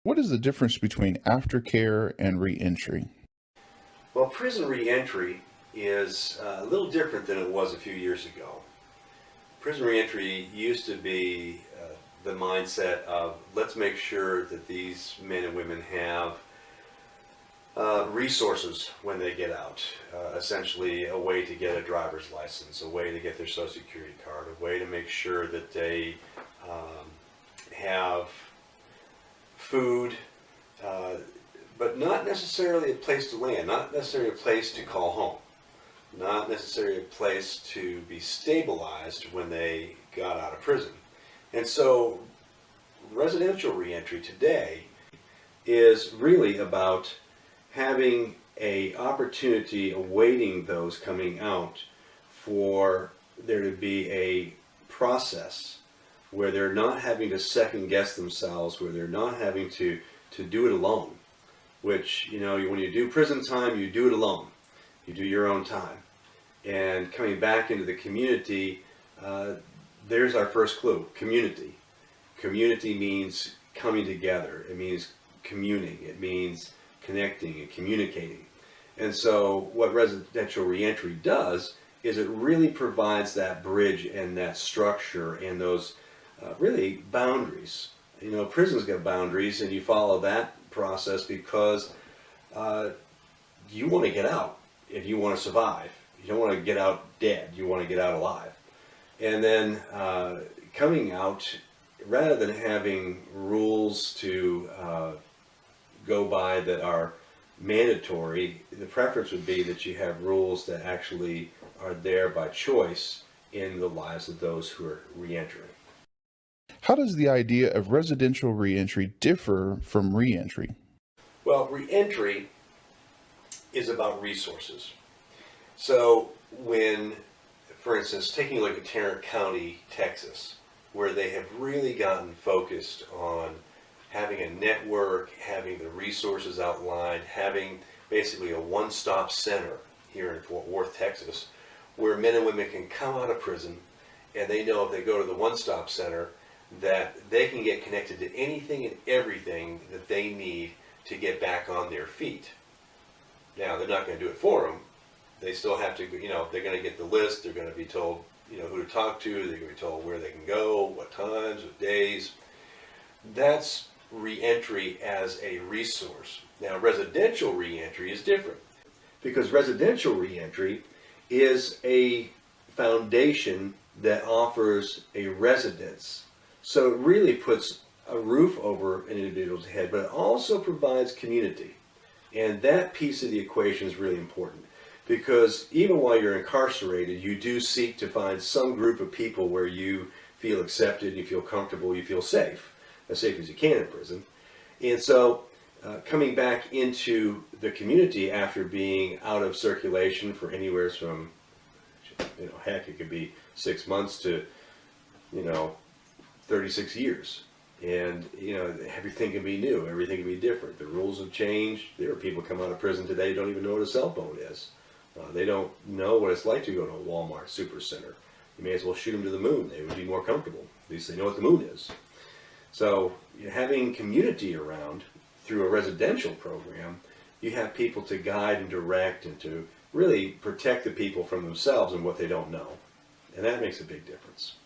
What is the difference between aftercare and reentry? Well, prison reentry is a little different than it was a few years ago. Prison reentry used to be the mindset of let's make sure that these men and women have resources when they get out. Essentially, a way to get a driver's license, a way to get their Social Security card, a way to make sure that they have food, but not necessarily a place to land, not necessarily a place to call home, not necessarily a place to be stabilized when they got out of prison. And so residential reentry today is really about having a opportunity awaiting those coming out for there to be a process where they're not having to second guess themselves, where they're not having to do it alone. Which, when you do prison time, you do it alone. You do your own time. And coming back into the community, there's our first clue, community. Community means coming together. It means communing. It means connecting and communicating. And so what residential reentry does is it really provides that bridge and that structure and those really boundaries. Prison's got boundaries, and you follow that process because you want to get out if you want to survive. You don't want to get out dead. You want to get out alive. And then coming out, rather than having rules to go by that are mandatory, the preference would be that you have rules that actually are there by choice in the lives of those who are reentering. How does the idea of residential reentry differ from reentry? Well, reentry is about resources. So when, for instance, taking a look at Tarrant County, Texas, where they have really gotten focused on having a network, having the resources outlined, having basically a one-stop center here in Fort Worth, Texas, where men and women can come out of prison and they know if they go to the one-stop center that they can get connected to anything and everything that they need to get back on their feet. Now, they're not going to do it for them. They still have to, they're going to get the list. They're going to be told, who to talk to. They're going to be told where they can go, what times, what days. That's reentry as a resource. Now, residential reentry is different because residential reentry is a foundation that offers a residence. So it really puts a roof over an individual's head, but it also provides community. And that piece of the equation is really important because even while you're incarcerated, you do seek to find some group of people where you feel accepted, you feel comfortable, you feel safe as you can in prison. And so coming back into the community after being out of circulation for anywhere from, heck, it could be 6 months to, 36 years. And, everything can be new. Everything can be different. The rules have changed. There are people come out of prison today who don't even know what a cell phone is. They don't know what it's like to go to a Walmart Supercenter. You may as well shoot them to the moon. They would be more comfortable. At least they know what the moon is. So having community around through a residential program, you have people to guide and direct and to really protect the people from themselves and what they don't know. And that makes a big difference.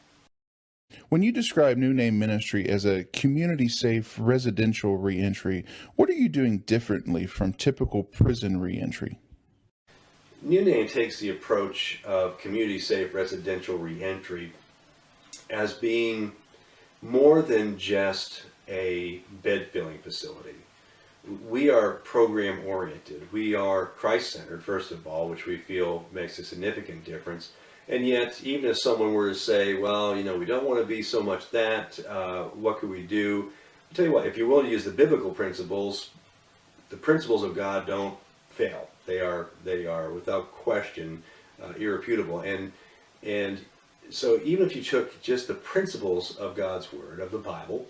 When you describe New Name Ministry as a community-safe residential reentry, what are you doing differently from typical prison reentry? New Name takes the approach of community-safe residential reentry as being more than just a bed-filling facility. We are program-oriented. We are Christ-centered, first of all, which we feel makes a significant difference. And yet, even if someone were to say, well, we don't want to be so much that, what could we do? I'll tell you what, if you're willing to use the biblical principles, the principles of God don't fail. They are without question irrefutable. And so even if you took just the principles of God's Word, of the Bible,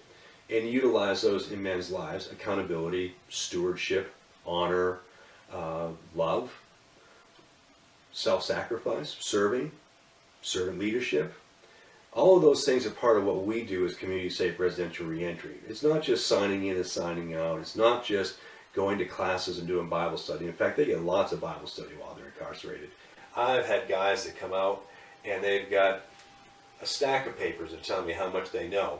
and utilize those in men's lives, accountability, stewardship, honor, love, self-sacrifice, servant leadership, All of those things are part of what we do as community safe residential reentry. It's not just signing in and signing out. It's not just going to classes and doing Bible study. In fact, they get lots of Bible study while they're incarcerated. I've had guys that come out and they've got a stack of papers that tell me how much they know.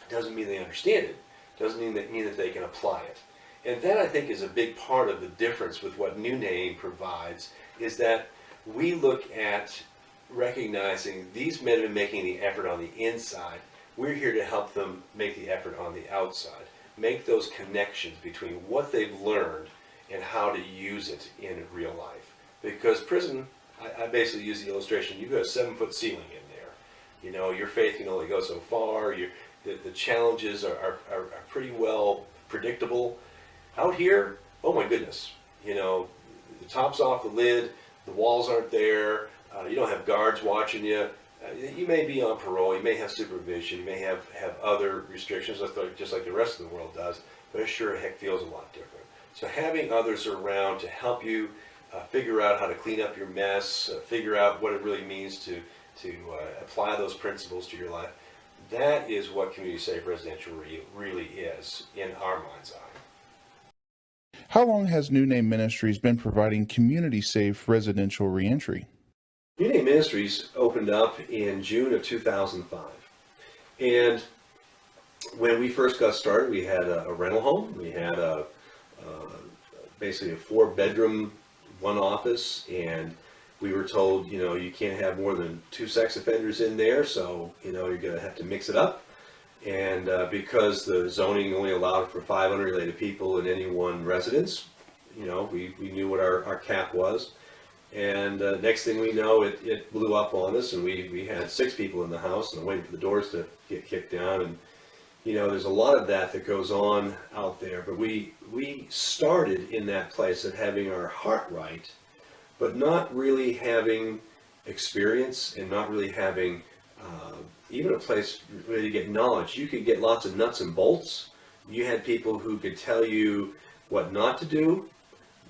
Doesn't mean they understand it. Doesn't mean that they can apply it. And that, I think, is a big part of the difference with what New Name provides, is that we look at recognizing these men have been making the effort on the inside. We're here to help them make the effort on the outside. Make those connections between what they've learned and how to use it in real life. Because prison, I basically use the illustration, you've got a 7-foot ceiling in there. You know, your faith can only go so far. The challenges are pretty well predictable. Out here, oh my goodness, you know, the top's off the lid, the walls aren't there, you don't have guards watching you. You may be on parole, you may have supervision, you may have other restrictions just like the rest of the world does, but it sure heck feels a lot different. So having others around to help you figure out how to clean up your mess, figure out what it really means to apply those principles to your life, that is what community safe residential really is in our mind's eye. How long has New Name Ministries been providing community-safe residential reentry? New Name Ministries opened up in June of 2005. And when we first got started, we had a rental home. We had basically a 4-bedroom, 1 office, and we were told, you know, you can't have more than 2 sex offenders in there, so, you know, you're going to have to mix it up. And because the zoning only allowed for 5 unrelated people in any one residence, you know, we knew what our cap was. And next thing we know, it blew up on us, and we had 6 people in the house, and waiting for the doors to get kicked down. And, you know, there's a lot of that goes on out there. But we started in that place of having our heart right, but not really having experience and not really having even a place where you get knowledge. You could get lots of nuts and bolts. You had people who could tell you what not to do,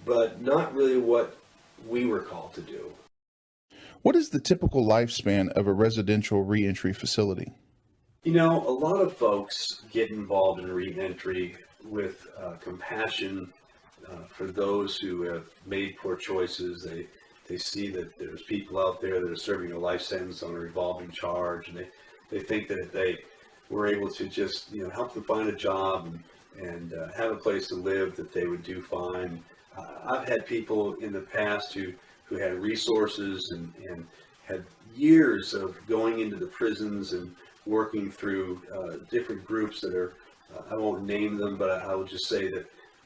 but not really what we were called to do. What is the typical lifespan of a residential reentry facility? You know, a lot of folks get involved in reentry with compassion for those who have made poor choices. They see that there's people out there that are serving a life sentence on a revolving charge, and they think that if they were able to just, you know, help them find a job and have a place to live, that they would do fine. I've had people in the past who had resources and had years of going into the prisons and working through different groups that are, I won't name them, but I will just say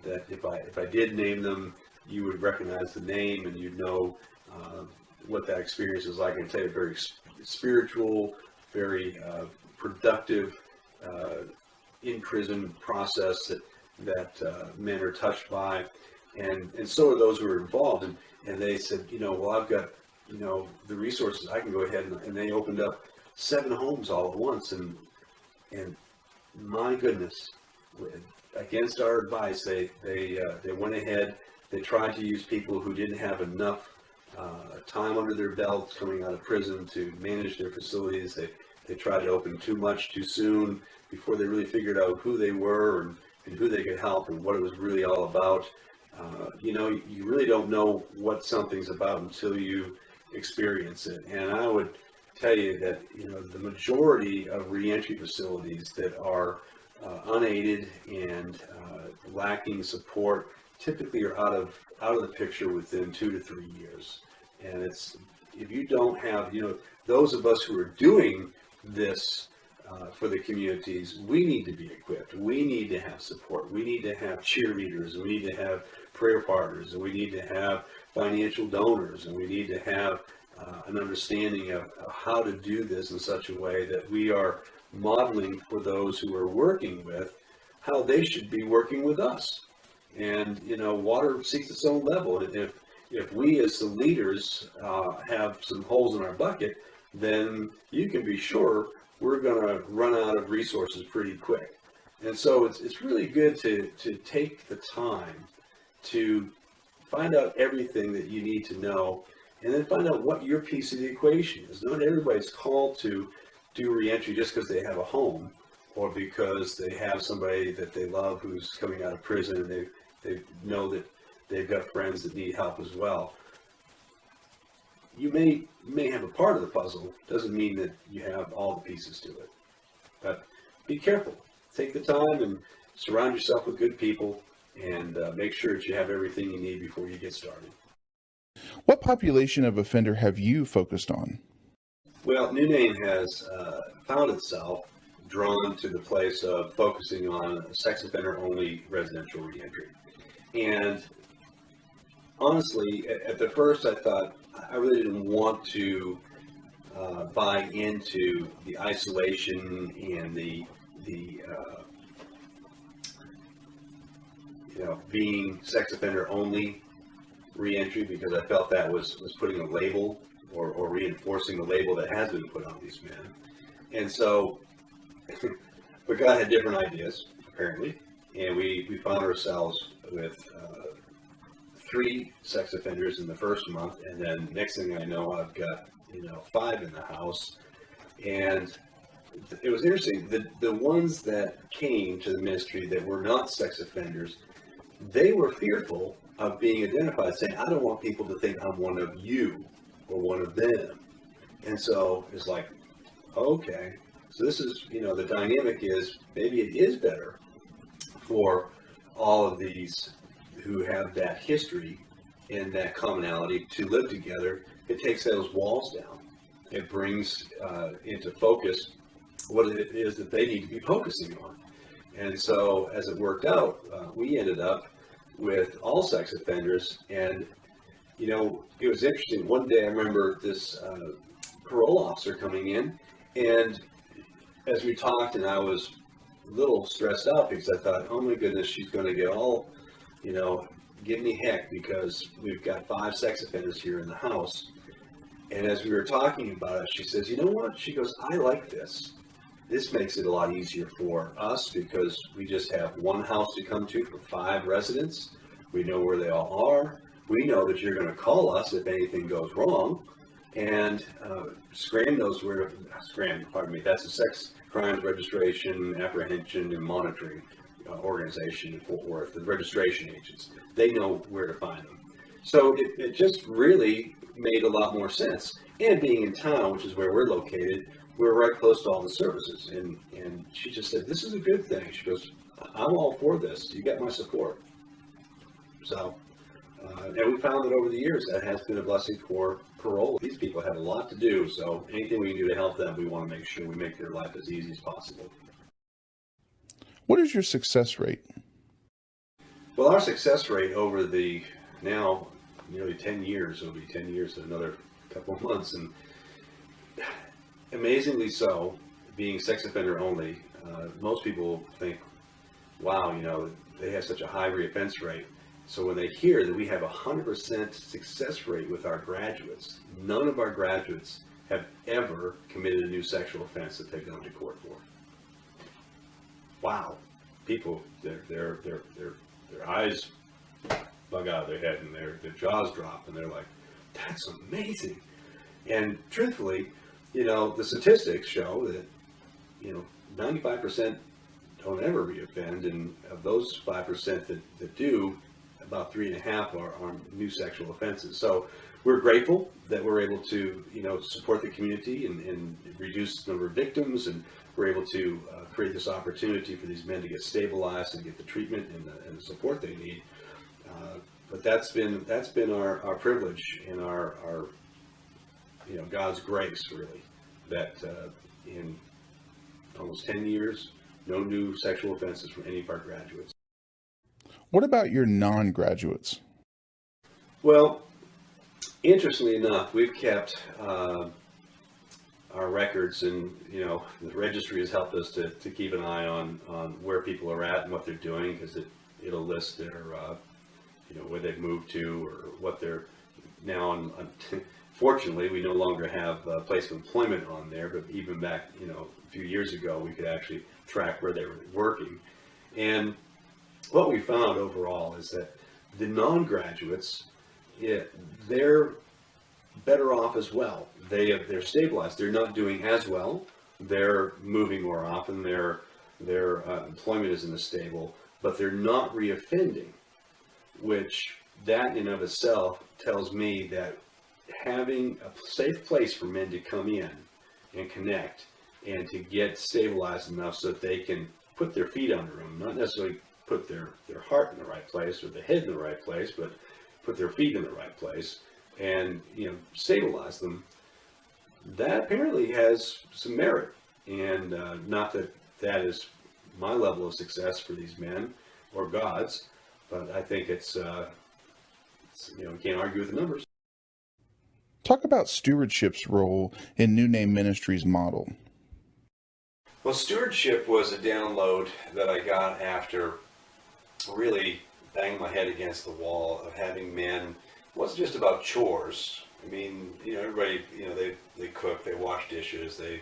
that if I did name them, you would recognize the name and you'd know what that experience is like. I can tell you, very spiritual, very productive in-prison process that men are touched by. And so are those who are involved. And they said, you know, well, I've got, you know, the resources, I can go ahead and they opened up 7 homes all at once. And my goodness, against our advice, they went ahead. They tried to use people who didn't have enough time under their belts coming out of prison to manage their facilities. They tried to open too much too soon before they really figured out who they were and who they could help and what it was really all about. You know, you really don't know what something's about until you experience it. And I would tell you that, you know, the majority of reentry facilities that are unaided and lacking support typically are out of the picture within 2 to 3 years. And it's, if you don't have, you know, those of us who are doing this for the communities, we need to be equipped. We need to have support. We need to have cheerleaders. We need to have prayer partners. And we need to have financial donors. And we need to have an understanding of how to do this in such a way that we are modeling for those who are working with how they should be working with us. And, you know, water seeks its own level. And if we as the leaders have some holes in our bucket, then you can be sure we're going to run out of resources pretty quick. And so it's really good to take the time to find out everything that you need to know, and then find out what your piece of the equation is. Not everybody's called to do reentry just because they have a home or because they have somebody that they love who's coming out of prison and they know that they've got friends that need help as well. You may have a part of the puzzle. Doesn't mean that you have all the pieces to it. But be careful. Take the time and surround yourself with good people and make sure that you have everything you need before you get started. What population of offender have you focused on? Well, New Name has found itself drawn to the place of focusing on sex offender-only residential reentry. And honestly, at the first I thought I really didn't want to buy into the isolation and the being sex offender only reentry, because I felt that was putting a label or reinforcing the label that has been put on these men. And so, but God had different ideas apparently, and we found ourselves with 3 sex offenders in the first month, and then next thing I know, I've got 5 in the house. And it was interesting. The ones that came to the ministry that were not sex offenders, they were fearful of being identified, saying, "I don't want people to think I'm one of you or one of them." And so it's like, okay, so this is the dynamic is maybe it is better for all of these who have that history and that commonality to live together. It takes those walls down. It brings into focus what it is that they need to be focusing on. And so as it worked out, we ended up with all sex offenders. And, it was interesting. One day I remember this parole officer coming in, and as we talked, and I was a little stressed out because I thought, oh my goodness, she's going to get all, give me heck because we've got 5 sex offenders here in the house. And as we were talking about it, she says, "You know what?" She goes, "I like this. This makes it a lot easier for us because we just have one house to come to for 5 residents. We know where they all are. We know that you're going to call us if anything goes wrong." And SCRAM knows where, that's the Sex Crimes Registration, Apprehension, and Monitoring organization in Fort Worth, the registration agents. They know where to find them. So it just really made a lot more sense. And being in town, which is where we're located, we're right close to all the services. And she just said, "This is a good thing." She goes, "I'm all for this. You got my support." So, and we found that over the years, that has been a blessing for parole. These people have a lot to do. So anything we can do to help them, we want to make sure we make their life as easy as possible. What is your success rate? Well, our success rate over the now nearly 10 years, it'll be 10 years in another couple of months, and amazingly so, being sex offender only, most people think, wow, they have such a high reoffense rate. So when they hear that we have a 100% success rate with our graduates, none of our graduates have ever committed a new sexual offense that they've gone to court for. Wow. People, their eyes bug out of their head and their jaws drop, and they're like, "That's amazing." And truthfully, the statistics show that 95% don't ever reoffend, and of those 5% that do, about 3.5 are new sexual offenses. So we're grateful that we're able to support the community and reduce the number of victims, and we're able to create this opportunity for these men to get stabilized and get the treatment and the support they need. But that's been our privilege and our God's grace, really, that in almost 10 years, no new sexual offenses from any of our graduates. What about your non-graduates? Well, interestingly enough, we've kept our records, and the registry has helped us to keep an eye on where people are at and what they're doing, because it'll list their where they've moved to or what they're now on. Fortunately, we no longer have place of employment on there, but even back a few years ago, we could actually track where they were working. And what we found overall is that the non-graduates, they're better off as well. They're stabilized. They're not doing as well, they're moving more often, their employment isn't as stable, but they're not reoffending, which that in and of itself tells me that having a safe place for men to come in and connect and to get stabilized enough so that they can put their feet under them, not necessarily put their heart in the right place or the head in the right place, but put their feet in the right place and, stabilize them. That apparently has some merit, and not that that is my level of success for these men or God's, but I think it's you can't argue with the numbers. Talk about stewardship's role in New Name Ministries model. Well, stewardship was a download that I got after really banging my head against the wall of having men. It wasn't just about chores. I mean, everybody, they cooked, they washed dishes, they,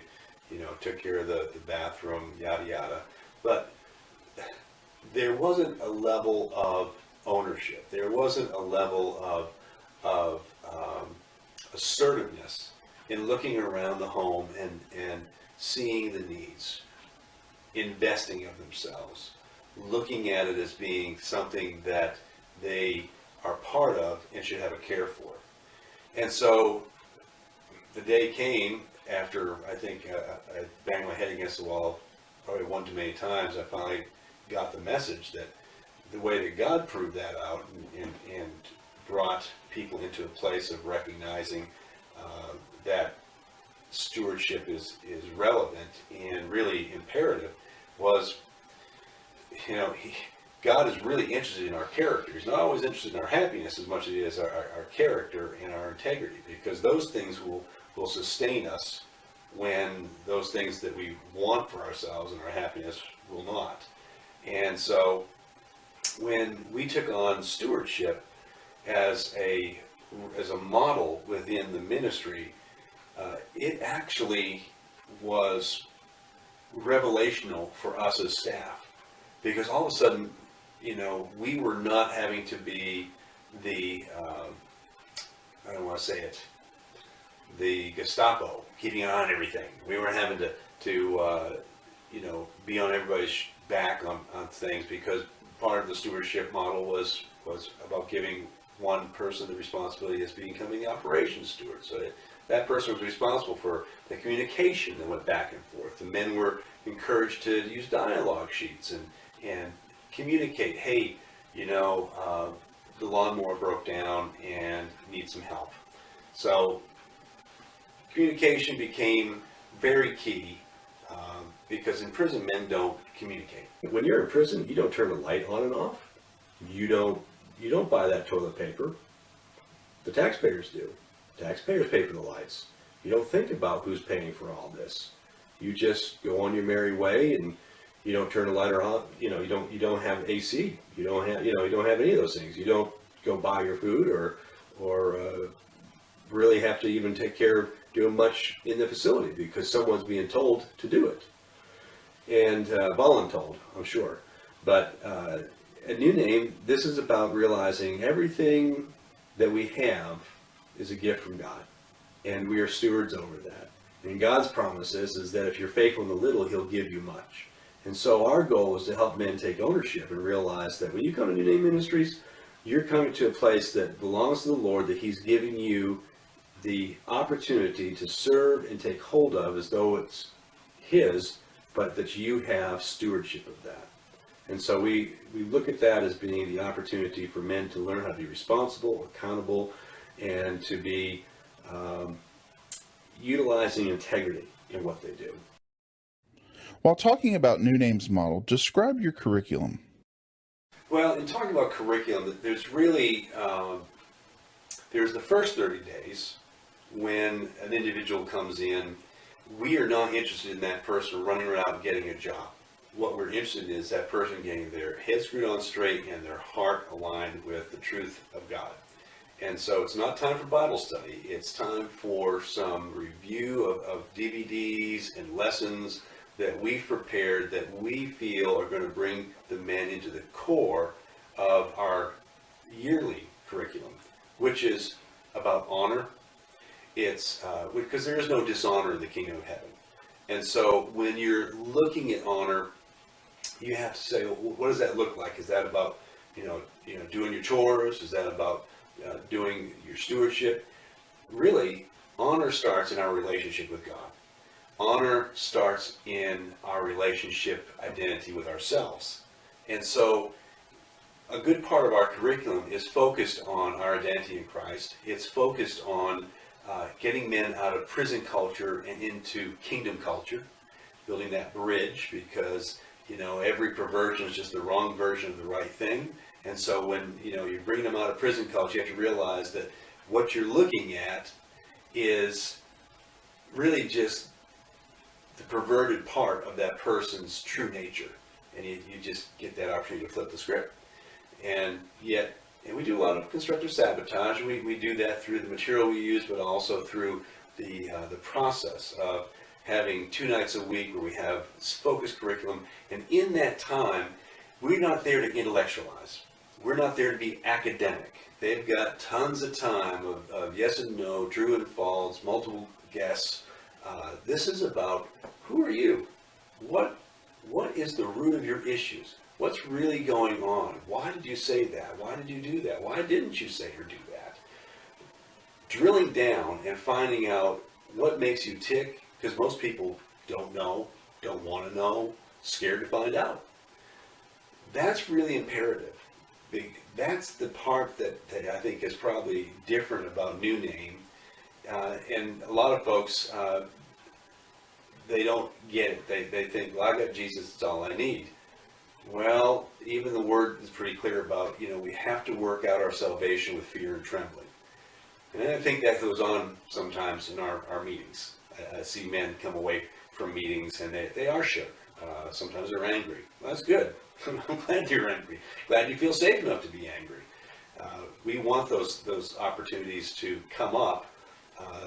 took care of the bathroom, yada, yada. But there wasn't a level of ownership. There wasn't a level of assertiveness in looking around the home and seeing the needs, investing of themselves, looking at it as being something that they are part of and should have a care for. And so the day came after I think I banged my head against the wall probably one too many times. I finally got the message that the way that God proved that out and brought people into a place of recognizing that stewardship is relevant and really imperative was, God is really interested in our character. He's not always interested in our happiness as much as he is our character and our integrity, because those things will sustain us when those things that we want for ourselves and our happiness will not. And so when we took on stewardship as a model within the ministry, it actually was revelational for us as staff, because all of a sudden, we were not having to be the, I don't want to say it, the Gestapo, keeping an eye on everything. We weren't having to be on everybody's back on things, because part of the stewardship model was about giving one person the responsibility as becoming the operations steward. So that person was responsible for the communication that went back and forth. The men were encouraged to use dialogue sheets and communicate, hey, the lawnmower broke down and needs some help. So communication became very key, because in prison men don't communicate. When you're in prison, you don't turn the light on and off. You don't buy that toilet paper. The taxpayers do. Taxpayers pay for the lights. You don't think about who's paying for all this. You just go on your merry way, and you don't turn the lighter on. You don't have AC. You don't have any of those things. You don't go buy your food or really have to even take care of doing much in the facility, because someone's being told to do it, and voluntold, I'm sure. But at New Name, this is about realizing everything that we have is a gift from God, and we are stewards over that. And God's promise is that if you're faithful in the little, he'll give you much. And so our goal is to help men take ownership and realize that when you come to New Name Ministries, you're coming to a place that belongs to the Lord, that he's giving you the opportunity to serve and take hold of as though it's his, but that you have stewardship of that. And so we look at that as being the opportunity for men to learn how to be responsible, accountable, and to be utilizing integrity in what they do. While talking about New Name's model, describe your curriculum. Well, in talking about curriculum, there's really, there's the first 30 days when an individual comes in. We are not interested in that person running around getting a job. What we're interested in is that person getting their head screwed on straight and their heart aligned with the truth of God. And so it's not time for Bible study. It's time for some review of DVDs and lessons that we've prepared that we feel are going to bring the men into the core of our yearly curriculum, which is about honor. It's because there is no dishonor in the kingdom of heaven. And so when you're looking at honor, you have to say, well, what does that look like? Is that about, doing your chores? Is that about doing your stewardship? Really, honor starts in our relationship with God. Honor starts in our relationship identity with ourselves. And so a good part of our curriculum is focused on our identity in Christ. It's focused on getting men out of prison culture and into kingdom culture, building that bridge, because every perversion is just the wrong version of the right thing. And so when you bring them out of prison culture, you have to realize that what you're looking at is really just the perverted part of that person's true nature, and you just get that opportunity to flip the script. And we do a lot of constructive sabotage. We do that through the material we use, but also through the process of having 2 nights a week where we have focused curriculum. And in that time, we're not there to intellectualize. We're not there to be academic. They've got tons of time of yes and no, true and false, multiple guess. This is about, who are you? What is the root of your issues? What's really going on? Why did you say that? Why did you do that? Why didn't you say or do that? Drilling down and finding out what makes you tick, because most people don't know, don't want to know, scared to find out. That's really imperative. That's the part that I think is probably different about New Name. And a lot of folks, they don't get it. They think, well, I got Jesus, that's all I need. Well, even the word is pretty clear about, we have to work out our salvation with fear and trembling. And I think that goes on sometimes in our meetings. I see men come away from meetings and they are shook. Sometimes they're angry. Well, that's good. I'm glad you're angry. Glad you feel safe enough to be angry. We want those opportunities to come up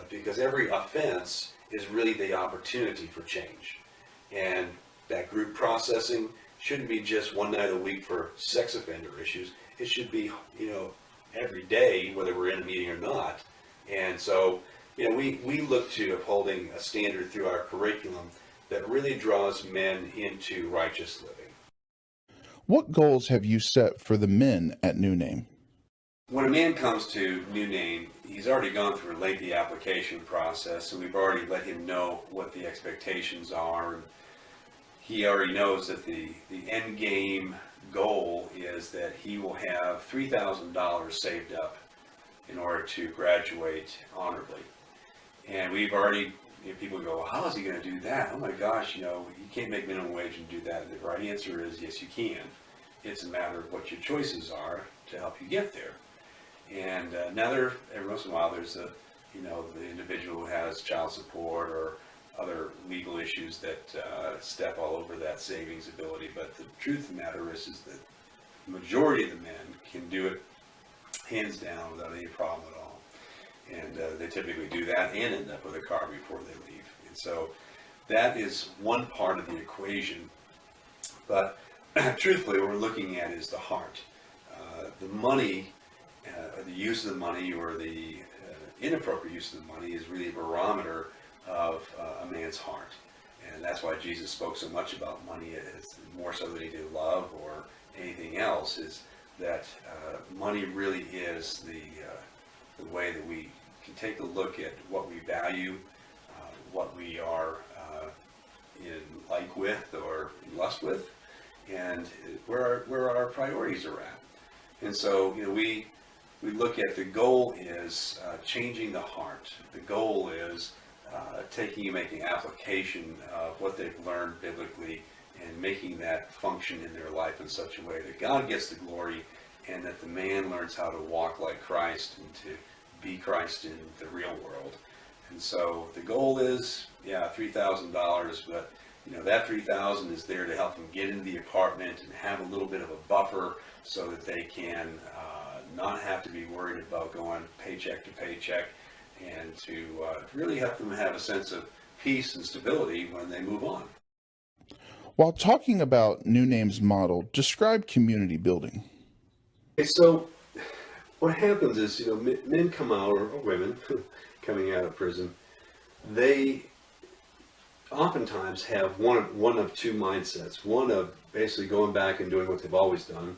because every offense is really the opportunity for change. And that group processing shouldn't be just 1 night a week for sex offender issues. It should be, every day, whether we're in a meeting or not. And so, we look to upholding a standard through our curriculum that really draws men into righteous living. What goals have you set for the men at New Name? When a man comes to New Name, he's already gone through a lengthy application process, and we've already let him know what the expectations are. And he already knows that the end game goal is that he will have $3,000 saved up in order to graduate honorably. And we've already, people go, well, how is he going to do that? Oh my gosh, you can't make minimum wage and do that. And the right answer is, yes, you can. It's a matter of what your choices are to help you get there. And now every once in a while, there's the individual who has child support or other legal issues that step all over that savings ability. But the truth of the matter is that the majority of the men can do it hands down without any problem at all. And they typically do that and end up with a car before they leave. And so that is one part of the equation. But truthfully, what we're looking at is the heart. The money, or the use of the money, or the inappropriate use of the money is really a barometer of a man's heart. And that's why Jesus spoke so much about money, as more so than he did love or anything else, is that money really is the way that we can take a look at what we value, what we are in like with or in lust with, and where our priorities are at. And so, we look at, the goal is changing the heart. The goal is making application of what they've learned biblically and making that function in their life in such a way that God gets the glory and that the man learns how to walk like Christ and to be Christ in the real world. And so the goal is, $3,000, but that $3,000 is there to help them get into the apartment and have a little bit of a buffer so that they can not have to be worried about going paycheck to paycheck, and to really help them have a sense of peace and stability when they move on. While talking about New Name's model, describe community building. Okay, so what happens is, men come out, or women coming out of prison, they oftentimes have one of two mindsets. One of basically going back and doing what they've always done.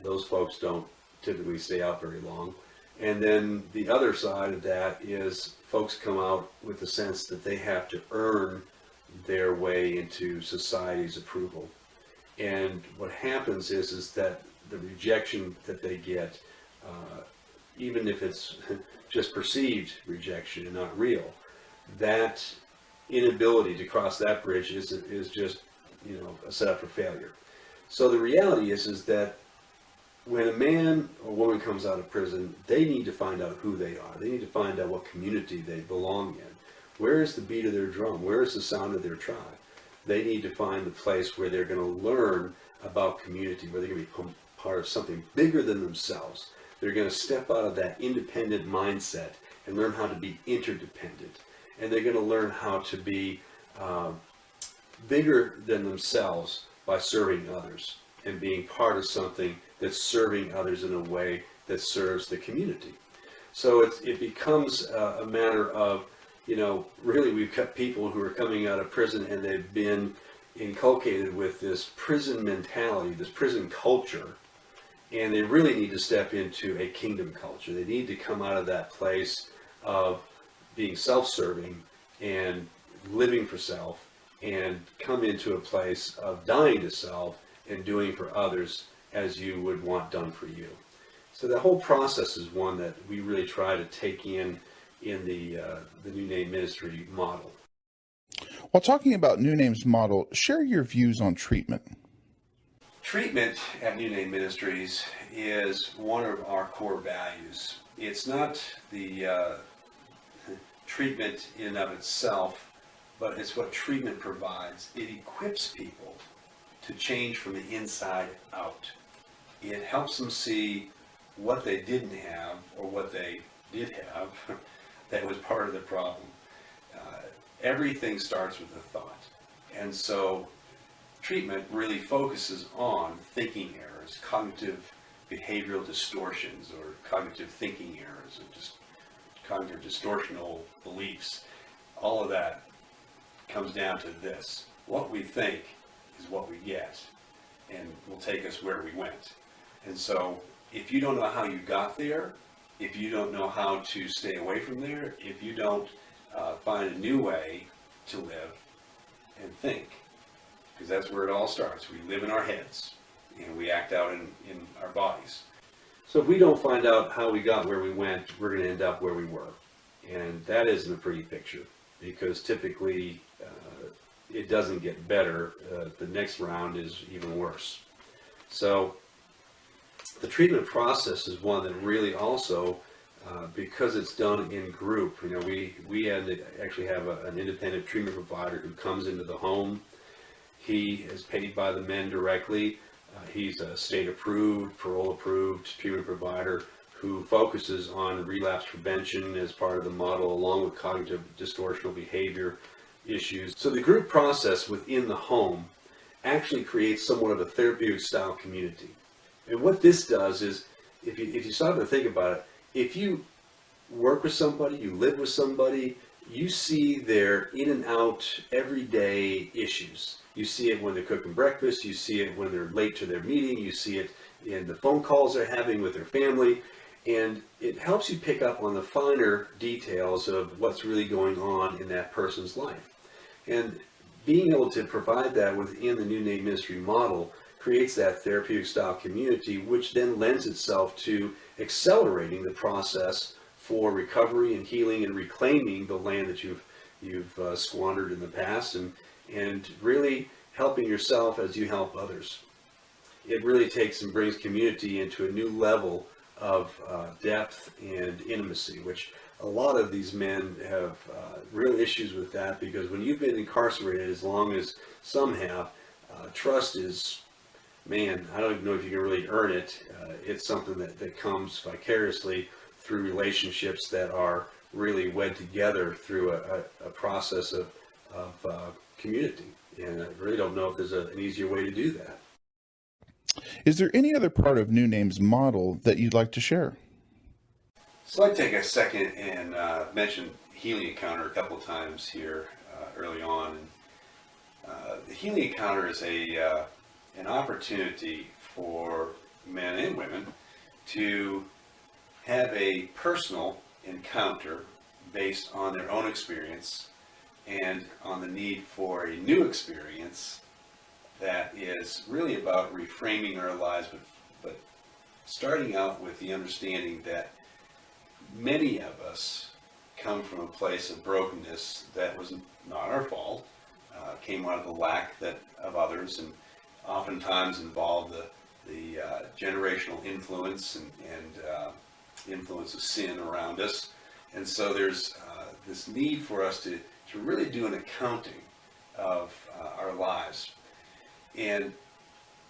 Those folks don't typically stay out very long. And then the other side of that is folks come out with the sense that they have to earn their way into society's approval. And what happens is that the rejection that they get, even if it's just perceived rejection and not real, that inability to cross that bridge is just, a setup for failure. So the reality is that when a man or woman comes out of prison, they need to find out who they are. They need to find out what community they belong in. Where is the beat of their drum? Where is the sound of their tribe? They need to find the place where they're going to learn about community, where they're going to be part of something bigger than themselves. They're going to step out of that independent mindset and learn how to be interdependent. And they're going to learn how to be bigger than themselves by serving others and being part of something that's serving others in a way that serves the community. So it becomes a matter of, really we've got people who are coming out of prison and they've been inculcated with this prison mentality, this prison culture, and they really need to step into a kingdom culture. They need to come out of that place of being self-serving and living for self and come into a place of dying to self and doing for others as you would want done for you. So the whole process is one that we really try to take in the New Name Ministry model. While talking about New Name's model, share your views on treatment. Treatment at New Name Ministries is one of our core values. It's not the treatment in and of itself, but it's what treatment provides. It equips people to change from the inside out. It helps them see what they didn't have or what they did have that was part of the problem. Everything starts with a thought. And so treatment really focuses on thinking errors, cognitive behavioral distortions, or cognitive thinking errors, or just cognitive distortional beliefs. All of that comes down to this. What we think is what we get, and will take us where we went. And so if you don't know how you got there, if you don't know how to stay away from there, if you don't find a new way to live and think, because that's where it all starts. We live in our heads and we act out in our bodies. So if we don't find out how we got where we went, we're going to end up where we were. And that isn't a pretty picture, because typically it doesn't get better. The next round is even worse. So the treatment process is one that really also, because it's done in group, we actually have an independent treatment provider who comes into the home. He is paid by the men directly. He's a state approved, parole approved treatment provider who focuses on relapse prevention as part of the model, along with cognitive distortional behavior issues. So the group process within the home actually creates somewhat of a therapeutic style community. And what this does is, if you stop to think about it, if you work with somebody, you live with somebody, you see their in and out everyday issues. You see it when they're cooking breakfast, you see it when they're late to their meeting, you see it in the phone calls they're having with their family, and it helps you pick up on the finer details of what's really going on in that person's life. And being able to provide that within the New Name Ministry model creates that therapeutic style community, which then lends itself to accelerating the process for recovery and healing and reclaiming the land that you've squandered in the past, and really helping yourself as you help others. It really takes and brings community into a new level of depth and intimacy, which a lot of these men have real issues with that, because when you've been incarcerated as long as some have, trust is, man, I don't even know if you can really earn it. It's something that comes vicariously through relationships that are really wed together through a process of community. And I really don't know if there's an easier way to do that. Is there any other part of New Name's model that you'd like to share? So I'd take a second and mention, healing encounter a couple of times here early on. And, the healing encounter is an opportunity for men and women to have a personal encounter based on their own experience and on the need for a new experience that is really about reframing our lives, but starting out with the understanding that many of us come from a place of brokenness that was not our fault, came out of the lack of others, and oftentimes involved the generational influence and influence of sin around us. And so there's this need for us to really do an accounting of our lives. And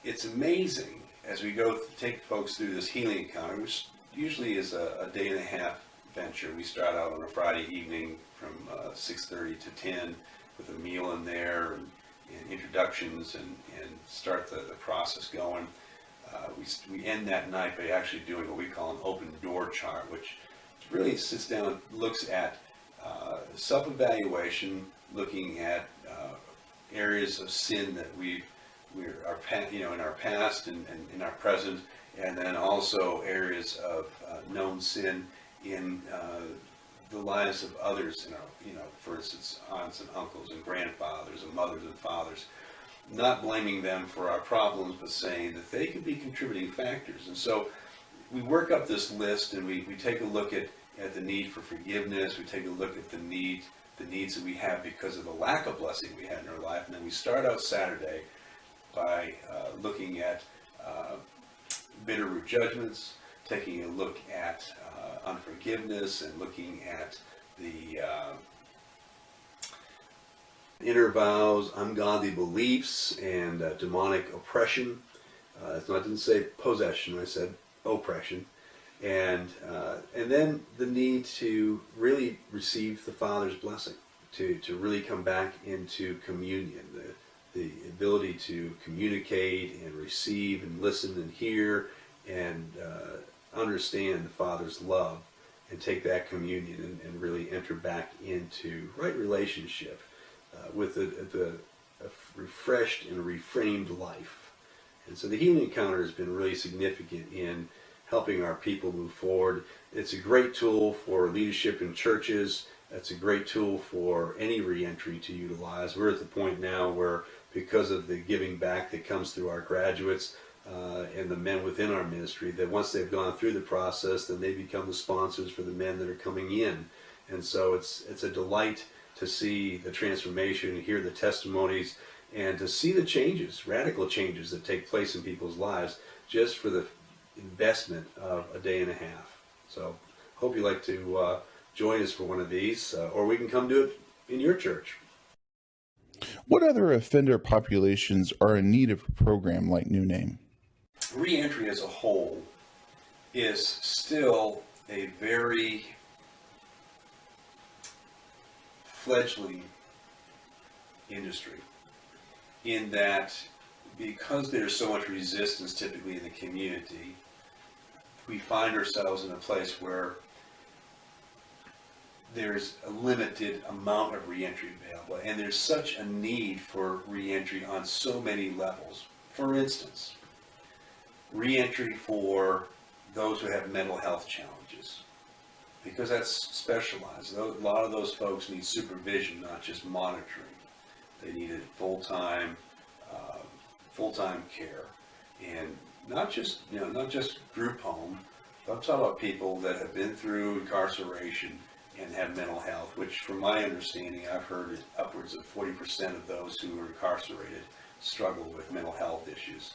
it's amazing as we go take folks through this healing encounter, which usually is a day and a half venture. We start out on a Friday evening from 6:30 to 10 with a meal in there and introductions and start the process going. We end that night by actually doing what we call an open door chart, which really sits down, looks at self-evaluation, looking at areas of sin that we're in our past and in our present, and then also areas of known sin in the lives of others, for instance, aunts and uncles and grandfathers and mothers and fathers, not blaming them for our problems, but saying that they could be contributing factors. And so we work up this list, and we take a look at the need for forgiveness. We take a look at the needs that we have because of the lack of blessing we had in our life. And then we start out Saturday by looking at bitter root judgments, taking a look at unforgiveness, and looking at the inner vows, ungodly beliefs, and demonic oppression. I didn't say possession, I said oppression. And then the need to really receive the Father's blessing, to really come back into communion, the ability to communicate and receive and listen and hear and understand the Father's love, and take that communion and really enter back into right relationship with a refreshed and reframed life. And so the healing encounter has been really significant in helping our people move forward. It's a great tool for leadership in churches. It's a great tool for any reentry to utilize. We're at the point now where, because of the giving back that comes through our graduates and the men within our ministry, that once they've gone through the process, then they become the sponsors for the men that are coming in. And so it's a delight to see the transformation, hear the testimonies, and to see the changes, radical changes that take place in people's lives just for the investment of a day and a half. So hope you like to join us for one of these, or we can come do it in your church. What other offender populations are in need of a program like New Name? Reentry as a whole is still a very fledgling industry, in that because there's so much resistance typically in the community, we find ourselves in a place where there's a limited amount of reentry available, and there's such a need for reentry on so many levels. For instance, reentry for those who have mental health challenges, because that's specialized. A lot of those folks need supervision, not just monitoring. They needed full-time care, and not just group home. I'm talking about people that have been through incarceration and have mental health, which, from my understanding, I've heard upwards of 40% of those who are incarcerated struggle with mental health issues.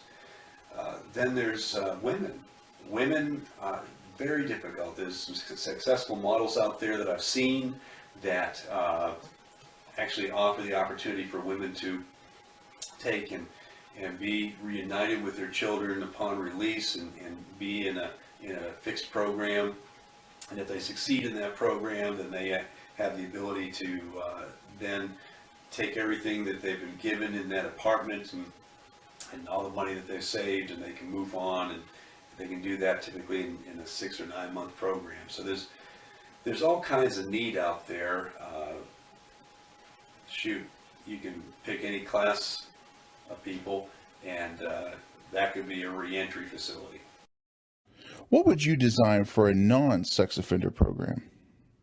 Then there's women. Women are very difficult. There's some successful models out there that I've seen that actually offer the opportunity for women to take and be reunited with their children upon release, and be in a fixed program. And if they succeed in that program, then they have the ability to then take everything that they've been given in that apartment and all the money that they've saved, and they can move on, and they can do that typically in a 6 or 9 month program. So there's there's all kinds of need out there. Shoot, you can pick any class of people, and that could be a reentry facility. What would you design for a non-sex offender program?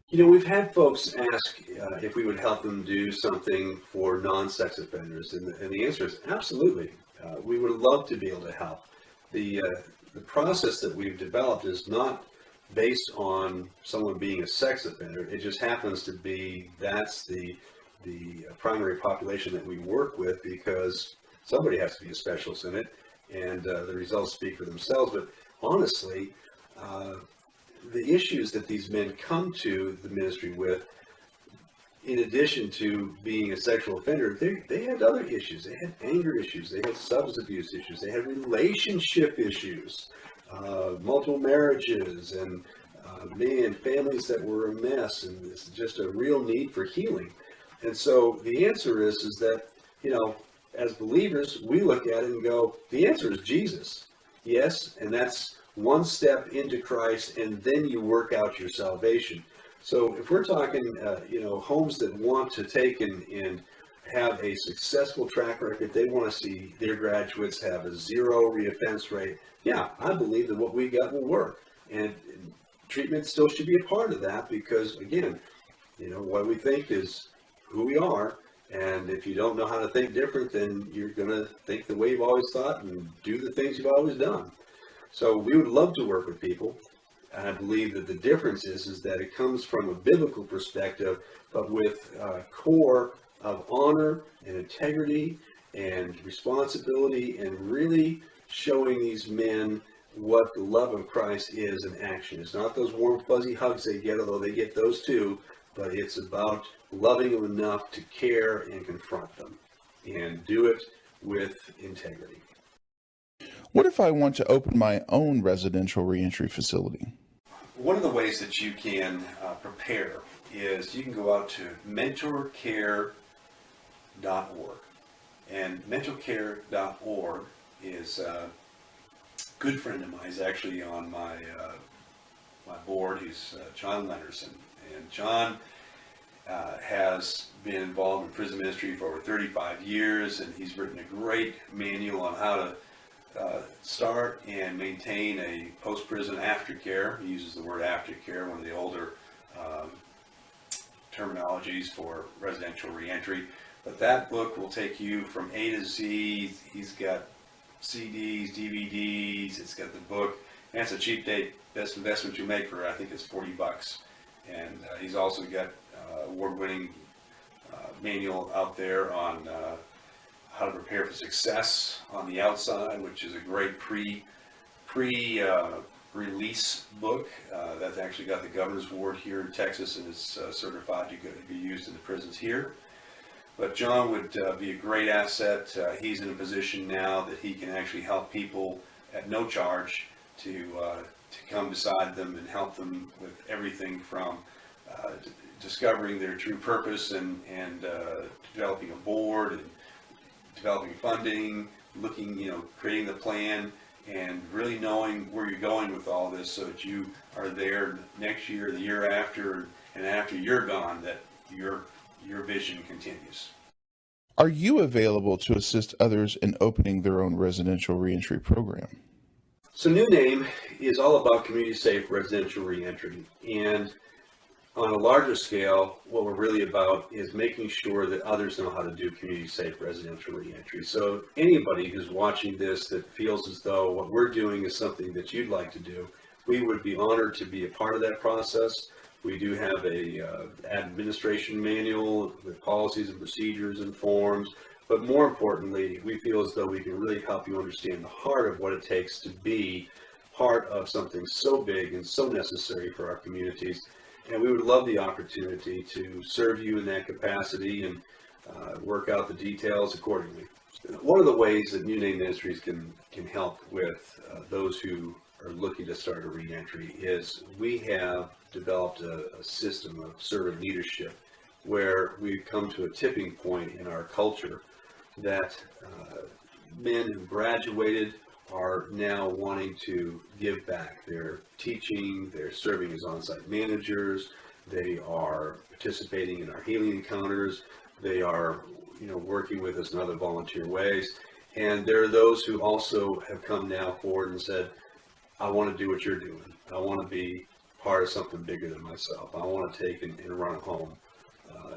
You know, we've had folks ask if we would help them do something for non-sex offenders, and the answer is absolutely. We would love to be able to help. The process that we've developed is not based on someone being a sex offender. It just happens to be that's the primary population that we work with, because somebody has to be a specialist in it, and the results speak for themselves. But honestly, the issues that these men come to the ministry with, in addition to being a sexual offender, they had other issues. They had anger issues. They had substance abuse issues. They had relationship issues, multiple marriages, and families that were a mess, and it's just a real need for healing. And so the answer is that, you know, as believers, we look at it and go, the answer is Jesus. Yes, and that's one step into Christ, and then you work out your salvation. So if we're talking, homes that want to take and have a successful track record, they want to see their graduates have a 0 reoffense rate. Yeah, I believe that what we got will work. And treatment still should be a part of that, because, again, what we think is who we are. And if you don't know how to think different, then you're going to think the way you've always thought and do the things you've always done. So we would love to work with people. And I believe that the difference is that it comes from a biblical perspective, but with a core of honor and integrity and responsibility, and really showing these men what the love of Christ is in action. It's not those warm, fuzzy hugs they get, although they get those too, but it's about loving them enough to care and confront them, and do it with integrity. What if I want to open my own residential reentry facility? One of the ways that you can prepare is you can go out to mentorcare.org. And mentorcare.org is a good friend of mine. He's actually on my board. He's Jon Lennerson. And Jon has been involved in prison ministry for over 35 years, and he's written a great manual on how to start and maintain a post-prison aftercare. He uses the word aftercare, one of the older terminologies for residential reentry. But that book will take you from A to Z. He's got CDs, DVDs, it's got the book, and it's a cheap date. Best investment you make for, I think it's $40. And he's also got award-winning manual out there on how to prepare for success on the outside, which is a great pre-release book that's actually got the Governor's Award here in Texas, and is certified to be used in the prisons here. But Jon would be a great asset. He's in a position now that he can actually help people at no charge to come beside them and help them with everything from discovering their true purpose and developing a board and developing funding, creating the plan, and really knowing where you're going with all this, so that you are there next year, the year after, and after you're gone, that your vision continues. Are you available to assist others in opening their own residential reentry program? So New Name is all about community safe residential reentry, and on a larger scale, what we're really about is making sure that others know how to do community safe residential reentry. So anybody who's watching this that feels as though what we're doing is something that you'd like to do, we would be honored to be a part of that process. We do have a administration manual with policies and procedures and forms, but more importantly, we feel as though we can really help you understand the heart of what it takes to be part of something so big and so necessary for our communities. And we would love the opportunity to serve you in that capacity and work out the details accordingly. One of the ways that New Name Ministries can help with those who are looking to start a reentry is we have developed a system of servant leadership where we've come to a tipping point in our culture that men who graduated are now wanting to give back. They're teaching, they're serving as on-site managers, They are participating in our healing encounters. They are, working with us in other volunteer ways. And there are those who also have come now forward and said, I want to do what you're doing. I want to be part of something bigger than myself. I want to take and run a home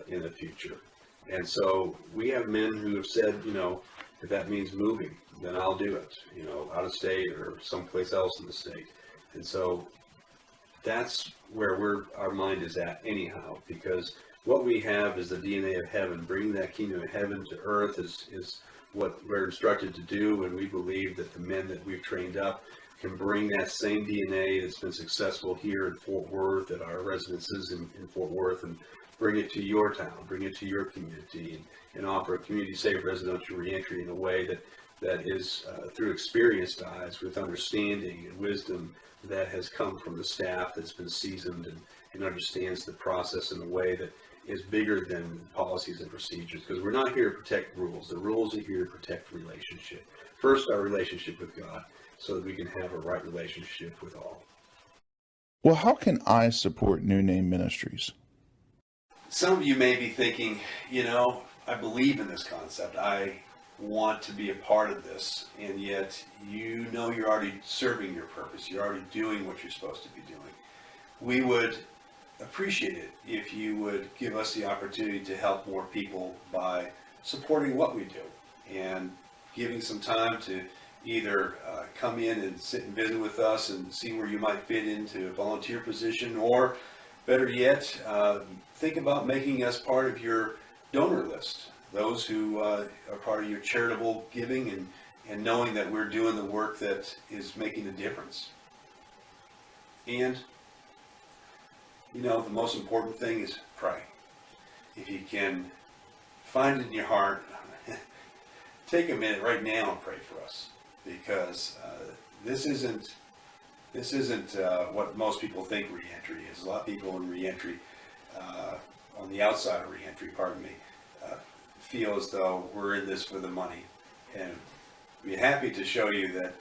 in the future. And so we have men who have said, if that means moving, then I'll do it, out of state or someplace else in the state. And so that's where our mind is at anyhow, because what we have is the DNA of heaven. Bringing that kingdom of heaven to earth is what we're instructed to do, and we believe that the men that we've trained up can bring that same DNA that's been successful here in Fort Worth, at our residences in Fort Worth, and bring it to your town, bring it to your community, and offer a community-safe residential reentry in a way that is through experienced eyes, with understanding and wisdom that has come from the staff that's been seasoned and understands the process in a way that is bigger than policies and procedures, because we're not here to protect rules. The rules are here to protect relationship. First, our relationship with God, so that we can have a right relationship with all. Well, how can I support New Name Ministries? Some of you may be thinking, I believe in this concept. I want to be a part of this, and yet you're already serving your purpose. You're already doing what you're supposed to be doing. We would appreciate it if you would give us the opportunity to help more people by supporting what we do and giving some time to either come in and sit and visit with us and see where you might fit into a volunteer position, or better yet, think about making us part of your donor list, those who are part of your charitable giving, and knowing that we're doing the work that is making a difference. And the most important thing is pray. If you can find it in your heart, take a minute right now and pray for us, because this isn't what most people think reentry is. A lot of people in reentry, on the outside of reentry, feel as though we're in this for the money. And we're happy to show you that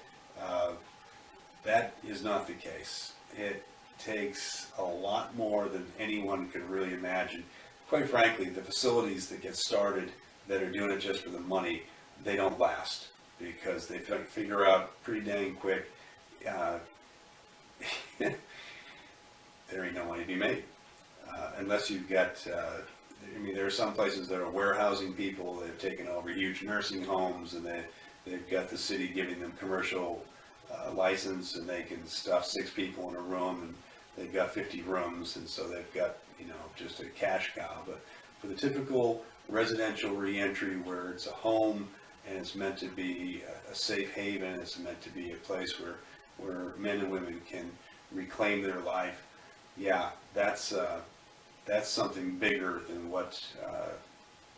that is not the case. It takes a lot more than anyone could really imagine. Quite frankly, the facilities that get started that are doing it just for the money, they don't last, because they figure out pretty dang quick there ain't no money to be made unless you've got there are some places that are warehousing people. They've taken over huge nursing homes, and they've got the city giving them commercial license, and they can stuff 6 people in a room, and they've got 50 rooms, and so they've got just a cash cow. But for the typical residential reentry, where it's a home and it's meant to be a safe haven, it's meant to be a place where men and women can reclaim their life, that's something bigger than what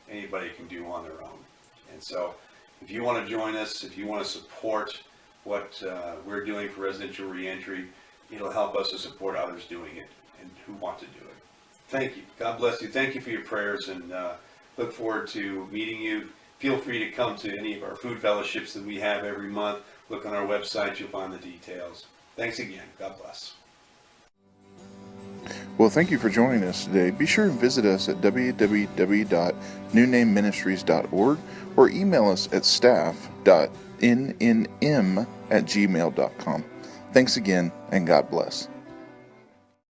anybody can do on their own. And so if you want to join us, if you want to support what we're doing for residential reentry, it'll help us to support others doing it and who want to do it. Thank you. God bless you. Thank you for your prayers, and look forward to meeting you. Feel free to come to any of our food fellowships that we have every month. Look on our website, you'll find the details. Thanks again. God bless. Well, thank you for joining us today. Be sure and visit us at www.newnameministries.org or email us at staff.nnm@gmail.com. Thanks again, and God bless.